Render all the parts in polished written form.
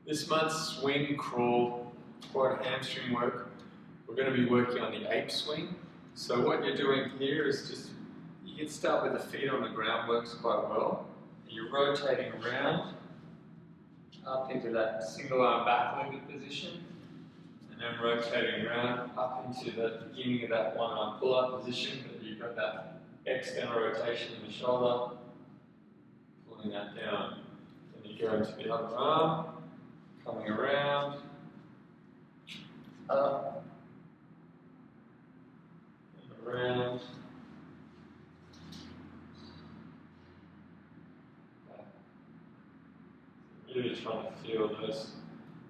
This month's swing crawl, quad hamstring work, we're going to be working on the ape swing. So what you're doing here is just, you can start with the feet on the ground, works quite well. You're rotating around up into that single arm back legged position, and then rotating around up into the beginning of that one arm pull up position, but you've got that external rotation in the shoulder, pulling that down. Then you go into the other arm, coming around, up, and around, back. Really trying to feel those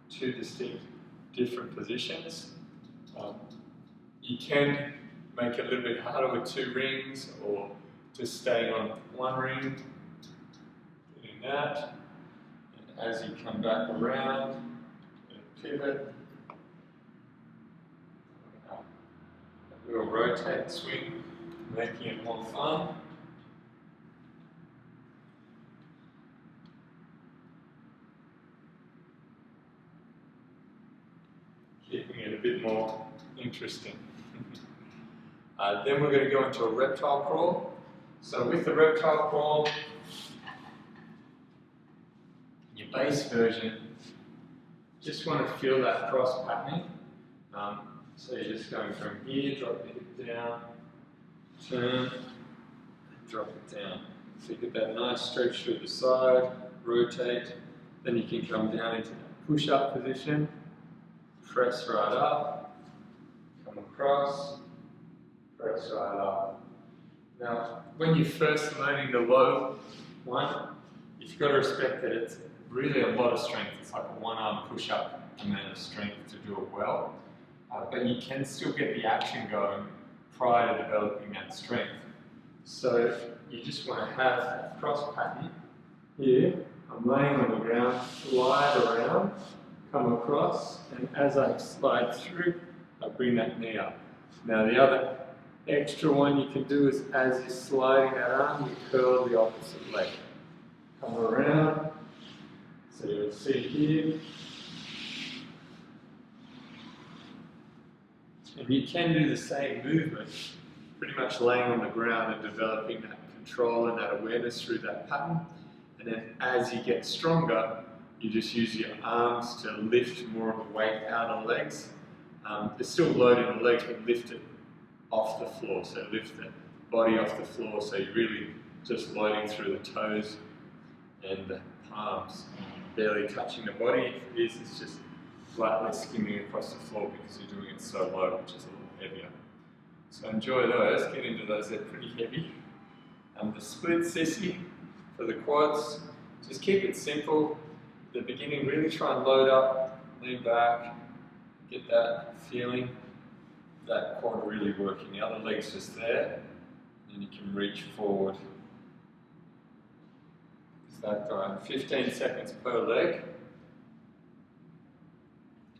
two distinct different positions. You can make it a little bit harder with 2 rings or just staying on 1 ring, doing that. And as you come back around, pivot, we'll rotate, swing, making it more fun. Keeping it a bit more interesting. Then we're going to go into a reptile crawl. So with the reptile crawl, your base version, just want to feel that cross patterning. So you're just going from here, drop the hip down, turn, drop it down. So you get that nice stretch through the side, rotate, then you can come down into that push-up position, press right up, come across, press right up. Now, when you're first learning the low one, you've got to respect that it's really a lot of strength. It's like a 1-arm push-up amount of strength to do it well. But you can still get the action going prior to developing that strength. So you just want to have that cross pattern here. I'm laying on the ground, slide around, come across, and as I slide through, I bring that knee up. Now the other extra one you can do is as you're sliding that arm, you curl the opposite leg. Come around, so you'll see here. And you can do the same movement, pretty much laying on the ground and developing that control and that awareness through that pattern. And then as you get stronger, you just use your arms to lift more of the weight out on the legs. It's still loading the legs, but lift it off the floor. So lift the body off the floor, so you're really just loading through the toes and the palms, barely touching the body. If it is, it's just flatly skimming across the floor because you're doing it so low, which is a little heavier. So enjoy those, get into those, they're pretty heavy. The split sissy for the quads, just keep it simple. At the beginning, really try and load up, lean back, get that feeling, that quad really working. The other leg's just there, and you can reach forward. That going 15 seconds per leg.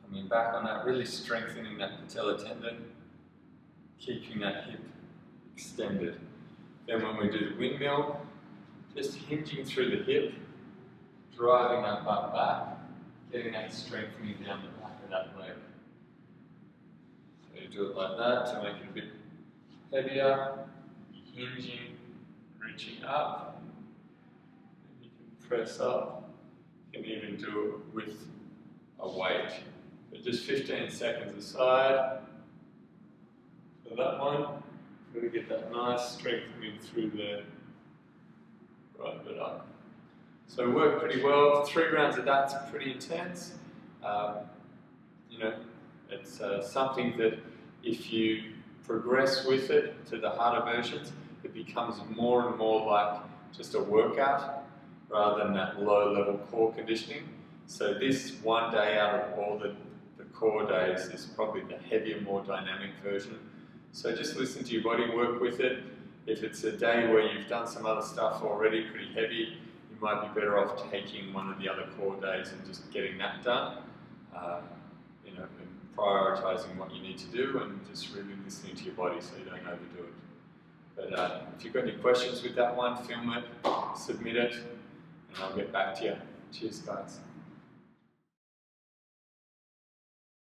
Coming back on that, really strengthening that patella tendon, keeping that hip extended. Then when we do the windmill, just hinging through the hip, driving that butt back, getting that strengthening down the back of that leg. So you do it like that to make it a bit heavier, hinging, reaching up. You can press up, you can even do it with a weight. But just 15 seconds aside for that one. Really get that nice strengthening through there. Right it up. So it worked pretty well. 3 rounds of that's pretty intense. You know, it's something that if you progress with it to the harder versions, it becomes more and more like just a workout rather than that low-level core conditioning. So this one day out of all the core days is probably the heavier, more dynamic version. So just listen to your body, work with it. If it's a day where you've done some other stuff already pretty heavy, you might be better off taking one of the other core days and just getting that done. You know, and prioritizing what you need to do and just really listening to your body so you don't overdo it. But if you've got any questions with that one, film it, submit it, and I'll get back to you. Cheers, guys.